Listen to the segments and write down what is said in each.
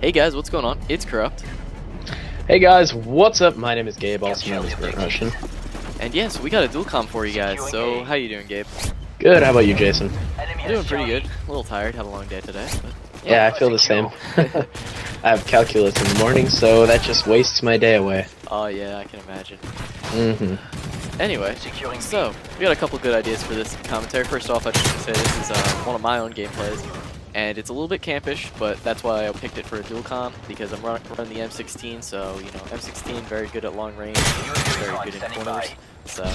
Hey guys, what's going on? It's Corrupt. Hey guys, what's up? My name is Gabe, also known as BurntRussian. And yes, we got a dual comm for you guys. So, how you doing, Gabe? Good, how about you, Jason? I'm doing pretty good. A little tired, had a long day today. But yeah, I feel the same. I have calculus in the morning, so that just wastes my day away. Oh yeah, I can imagine. Anyway, so, we got a couple good ideas for this commentary. First off, I just want to say this is one of my own gameplays. And it's a little bit campish, but that's why I picked it for a dual comm, because I'm running the M16, so, you know, M16, very good at long range, very good in corners, so,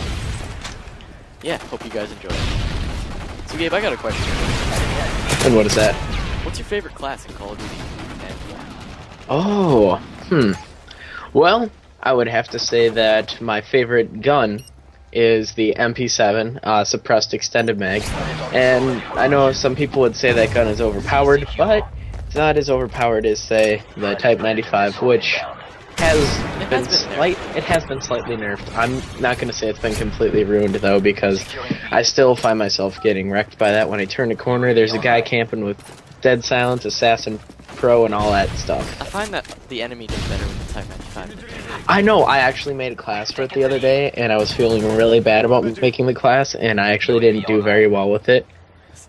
yeah, hope you guys enjoy it. So, Gabe, I got a question. And what is that? What's your favorite class in Call of Duty? Oh, Well, I would have to say that my favorite gun is the MP7 suppressed extended mag, and I know some people would say that gun is overpowered, but it's not as overpowered as, say, the Type 95, which has been slightly nerfed. I'm not going to say it's been completely ruined though, because I still find myself getting wrecked by that. When I turn a corner, there's a guy camping with dead silence, assassin pro, and all that stuff. I find that the enemy does better with the Type 95. I know, I actually made a class for it the other day, and I was feeling really bad about making the class, and I actually didn't do very well with it.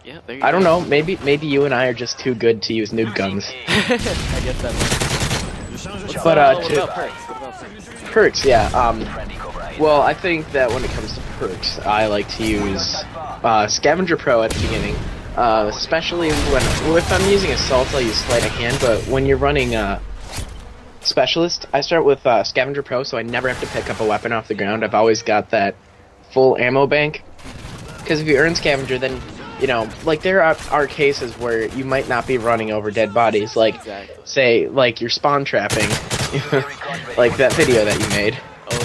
Yeah, there you I don't know, maybe you and I are just too good to use noob guns. I guess that's But, what about perks? What about perks? Perks, yeah, well, I think that when it comes to perks, I like to use Scavenger Pro at the beginning. Especially if I'm using Assault, I'll use Sleight of Hand, but when you're running Specialist, I start with Scavenger Pro, so I never have to pick up a weapon off the ground. I've always got that full ammo bank, because if you earn Scavenger, then, you know, like, there are cases where you might not be running over dead bodies, like, say, like, you're spawn trapping, like that video that you made. Oh,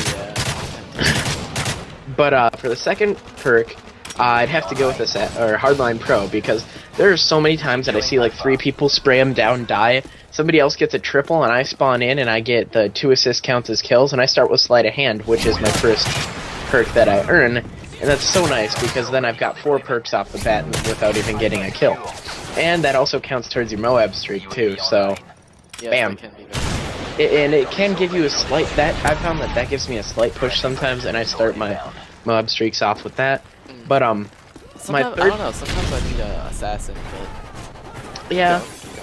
yeah. But for the second perk, I'd have to go with Hardline Pro, because there are so many times that I see like 3 people spray them down, die, somebody else gets a triple, and I spawn in and I get the 2 assists counts as kills, and I start with Sleight of Hand, which is my first perk that I earn, and that's so nice, because then I've got 4 perks off the bat without even getting a kill. And that also counts towards your Moab streak too, so bam. And it can give you a slight, I found that gives me a slight push sometimes, and I start my Moab streaks off with that. But my third, I don't know, sometimes I need an assassin, but yeah,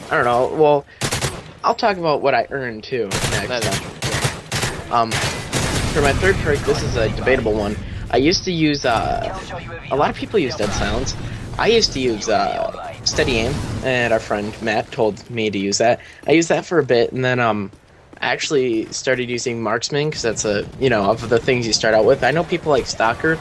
I don't know. Well, I'll talk about what I earned too next. For my third perk, this is a debatable one. I used to use a lot of people use Dead Silence. I used to use Steady Aim, and our friend Matt told me to use that. I used that for a bit, and then I actually started using Marksman, because that's of the things you start out with. I know people like Stalker,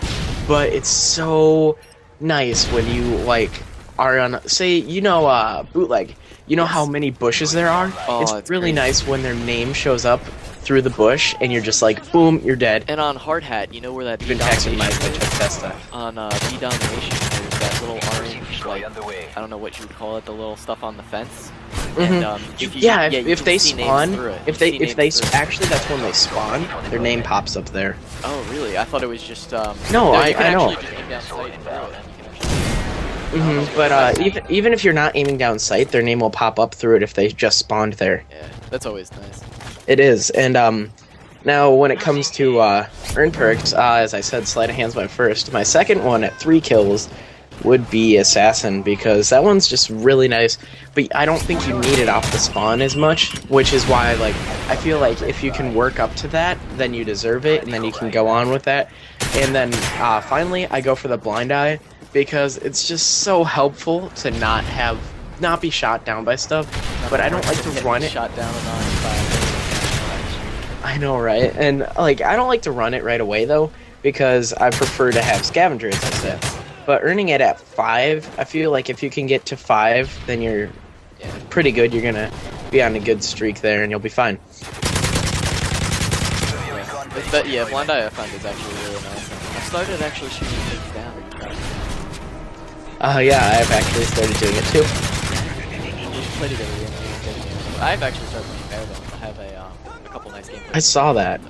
but it's so nice when you like are on, say, bootleg. You know how many bushes there are? Oh, it's really nice when their name shows up through the bush, and you're just like, boom, you're dead. And on Hard Hat, you know where that been texting my Testa. On B-Domination, there's that little orange, like, I don't know what you would call it, the little stuff on the fence. And, if they spawn, if they actually, that's when they spawn, their name pops up there. Oh, really? I thought it was just, no, I know. Just aim down sight and throw it, and you can actually... But even if you're not aiming down sight, their name will pop up through it if they just spawned there. Yeah, that's always nice. It is, and now when it comes to earn perks, as I said, Sleight of Hand's my first. My second one at 3 kills would be Assassin, because that one's just really nice, but I don't think you need it off the spawn as much, which is why, like, I feel like if you can work up to that, then you deserve it, and then you can go on with that. And then finally, I go for the Blind Eye, because it's just so helpful to not be shot down by stuff, but I don't like to run it. Shot down and on. I know, right? And like, I don't like to run it right away though, because I prefer to have Scavenger as I said. But earning it at 5, I feel like if you can get to 5, then you're pretty good. You're gonna be on a good streak there, and you'll be fine. Yeah, Blind Eye I found is actually really nice. I started actually shooting things down. Yeah, I've actually started doing it too. I've actually started playing Paragon. I have a couple nice games. I saw that.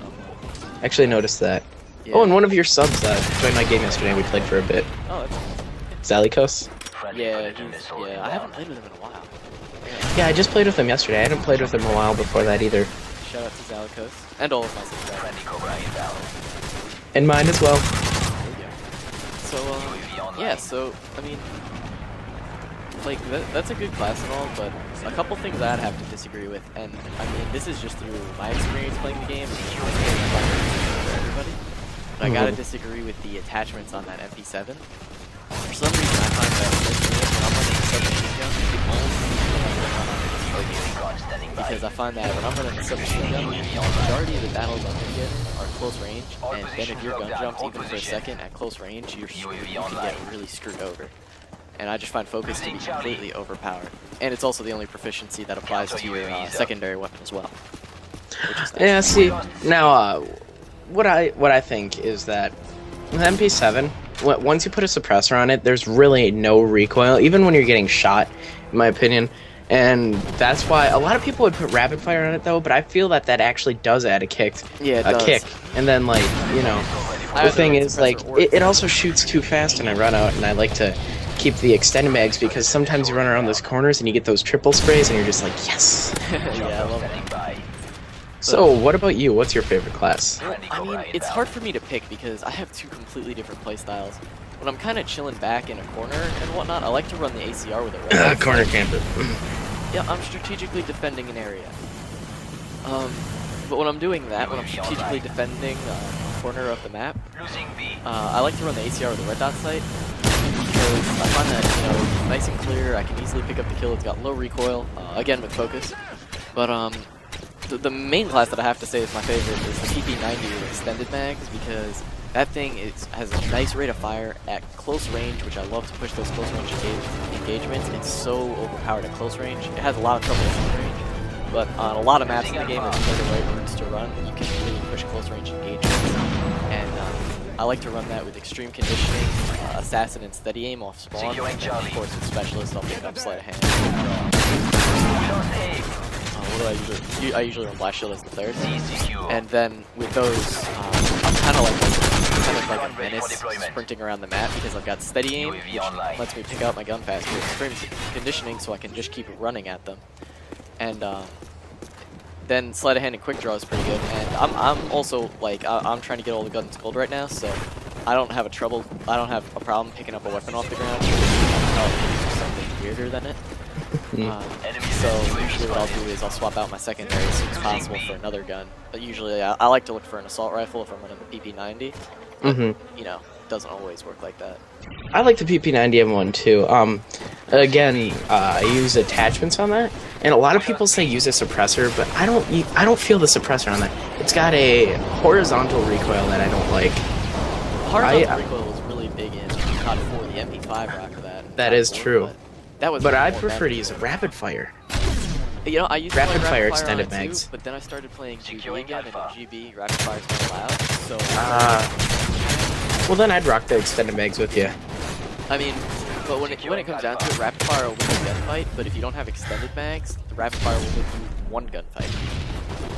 Actually noticed that. Yeah. Oh, and one of your subs joined my game yesterday. We played for a bit. Oh, that's Zalikos? Yeah, I haven't played with him in a while. Yeah, I just played with him yesterday. I hadn't played with him a while before that either. Shout out to Zalikos and all of my subscribers. And mine as well. There you go. So, yeah, so, I mean, like, that's a good class and all, but a couple things I'd have to disagree with, and, I mean, this is just through my experience playing the game, and for everybody, but I gotta disagree with the attachments on that MP7. For some reason, I find that when I'm running the submachine gun, the only because I find that when I'm running the submachine gun, the majority of the battles I'm gonna get are close range, and then if your gun jumps even for a second at close range, you can get really screwed over. And I just find focus to be completely overpowered. And it's also the only proficiency that applies to your secondary weapon as well. Which is nice. Yeah, see, now, what I think is that with MP7, once you put a suppressor on it, there's really no recoil, even when you're getting shot, in my opinion. And that's why a lot of people would put rapid fire on it, though. But I feel that that actually does add a kick. Yeah, it does. Kick. And then, like, you know, the thing is, like, it also shoots too fast, and I run out, and I like to keep the extended mags because sometimes you run around those corners and you get those triple sprays, and you're just like, yes. Yeah, I love it. So, what about you? What's your favorite class? Well, I mean, it's hard for me to pick because I have two completely different playstyles. When I'm kind of chilling back in a corner and whatnot, I like to run the ACR with a Corner camper. Yeah, I'm strategically defending an area. But when I'm doing that, when I'm strategically defending a corner of the map, I like to run the ACR with a red dot sight because I find that, you know, it's nice and clear. I can easily pick up the kill. It's got low recoil, again with focus. But the main class that I have to say is my favorite is the PP90 with extended mags because that thing has a nice rate of fire at close range, which I love to push those close range engagements. It's so overpowered at close range. It has a lot of trouble at long range, but on a lot of maps in the game, there's the right routes to run. You can really push close range engagements, and I like to run that with extreme conditioning, assassin and steady aim off spawn, and then, of course with specialist I'll pick up sleight of hand. What do I usually? I usually run blast shield as the third, and then with those, I'm kind of like a menace sprinting around the map because I've got steady aim, which lets me pick out my gun faster. Extreme conditioning, so I can just keep running at them, and then sleight of hand and quick draw is pretty good. And I'm also like I'm trying to get all the guns gold right now, so I don't have a problem picking up a weapon off the ground. I'll use something weirder than it. So usually what I'll do is I'll swap out my secondary as soon as possible for another gun. But usually I like to look for an assault rifle if I'm running the PP90. But, you know, it doesn't always work like that. I like the PP90 M1 too. Again, I use attachments on that, and a lot of people say use a suppressor, but I don't feel the suppressor on that. It's got a horizontal recoil that I don't like. Horizontal recoil was really big in COD 4, the MP5 rock of that. That is true. But I prefer to use rapid fire. You know, I used to play rapid fire on extended it mags. too, but then I started playing GB again, and in GB, rapid fire is not allowed. So. Well, then I'd rock the extended mags with you. I mean, but when it comes down to it, rapid fire will win a gunfight. But if you don't have extended mags, the rapid fire will win you one gunfight.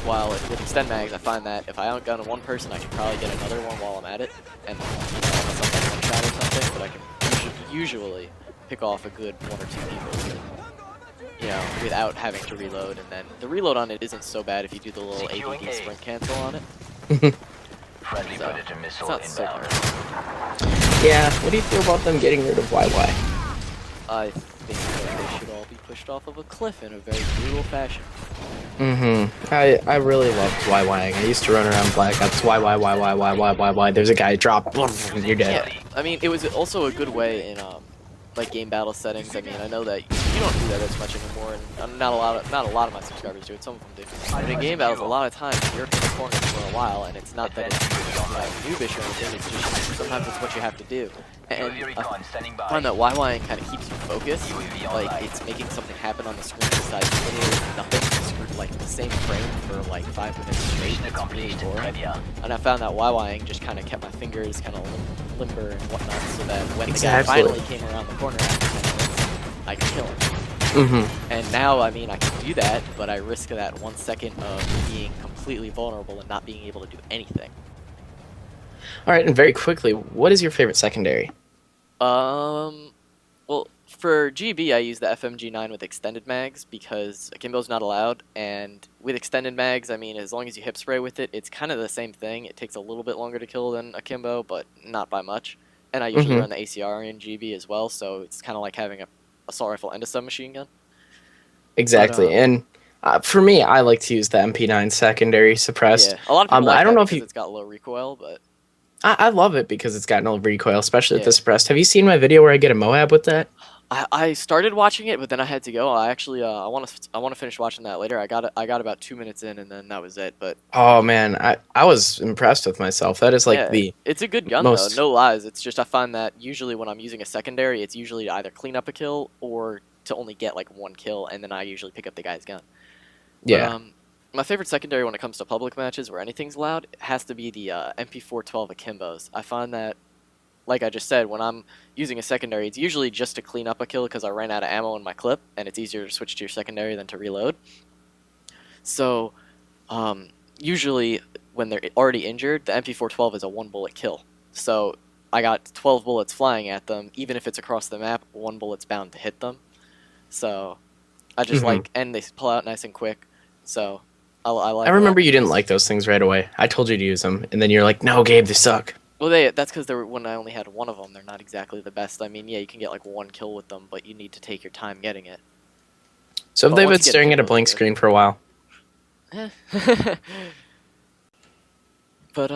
While with extended mags, I find that if I outgun one person, I can probably get another one while I'm at it, and you know, unless I'm like one shot or something, but I can usually pick off a good one or two people, you know, without having to reload. And then the reload on it isn't so bad if you do the little ADD sprint cancel on it. So, it's not so hard. Yeah, what do you feel about them getting rid of YY? I think that they should all be pushed off of a cliff in a very brutal fashion. I really loved YYing. I used to run around Black Ops, YY. There's a guy, drop, and you're dead. Yeah, I mean, it was also a good way in like game battle settings. I mean, I know that you don't do that as much anymore, and not a lot of my subscribers do it. Some of them do. But in game battles, a lot of times you're in the corner for a while, and it's not that it's like noobish or anything. It's just sometimes it's what you have to do. And I find that YYing kind of keeps you focused. Like it's making something happen on the screen besides literally nothing. Like the same frame for like 5 minutes straight. It's really boring. And I found that YYing just kind of kept my fingers kind of limber and whatnot, so that when the guy finally came around the corner after 10 minutes, I could kill him. And now, I mean, I can do that, but I risk that 1 second of being completely vulnerable and not being able to do anything. Alright, and very quickly, what is your favorite secondary? Well, For GB, I use the FMG9 with extended mags because akimbo's not allowed, and with extended mags, I mean, as long as you hip spray with it, it's kind of the same thing. It takes a little bit longer to kill than akimbo, but not by much. And I usually Hmm. run the ACR in GB as well, so it's kind of like having a assault rifle and a submachine gun. But Exactly. And for me, I like to use the MP9 secondary suppressed. yeah, a lot of people I like don't that know if because you. it's got low recoil, but I love it because it's got no recoil, especially with the yeah. suppressed. Have you seen my video where I get a Moab with that? I started watching it, but then I had to go. I actually I want to finish watching that later. I got about 2 minutes in, and then that was it. But Oh man, I was impressed with myself. That is like yeah, the it's a good gun though. most. No lies. It's just I find that usually when I'm using a secondary, it's usually to either clean up a kill or to only get like one kill, and then I usually pick up the guy's gun. But Yeah. my favorite secondary when it comes to public matches where anything's loud has to be the MP412 Akimbos. I find that, like I just said, when I'm using a secondary, it's usually just to clean up a kill because I ran out of ammo in my clip, and it's easier to switch to your secondary than to reload. So, usually when they're already injured, the MP412 is a one bullet kill. So I got 12 bullets flying at them, even if it's across the map, one bullet's bound to hit them. So I just Hmm. like, and they pull out nice and quick. So I I like that remember you didn't because, like those things right away. I told you to use them, and then you're like, "No, Gabe, they suck." well, that's because they were when I only had one of them. They're not exactly the best. I mean, yeah, you can get like one kill with them, but you need to take your time getting it. So have But they once been you get staring at a Akimbos, blank they're screen for a while? good. But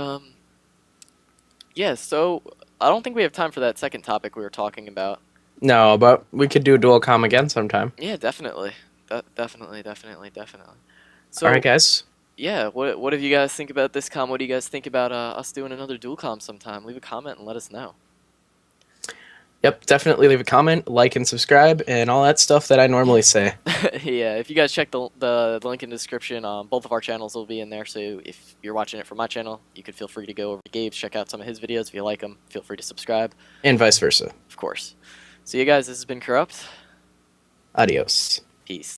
yeah. So I don't think we have time for that second topic we were talking about. No, but we could do a dual comm again sometime. Yeah, definitely. Definitely. All right, So guys. yeah, what do you guys think about this comm? What do you guys think about us doing another dual comm sometime? Leave a comment and let us know. Yep, definitely leave a comment, like, and subscribe, and all that stuff that I normally say. Yeah, if you guys check the link in the description, both of our channels will be in there. So if you're watching it from my channel, you could feel free to go over to Gabe's, check out some of his videos. If you like them, feel free to subscribe, And vice versa. of course. So you guys, this has been Corrupt. Adios. Peace.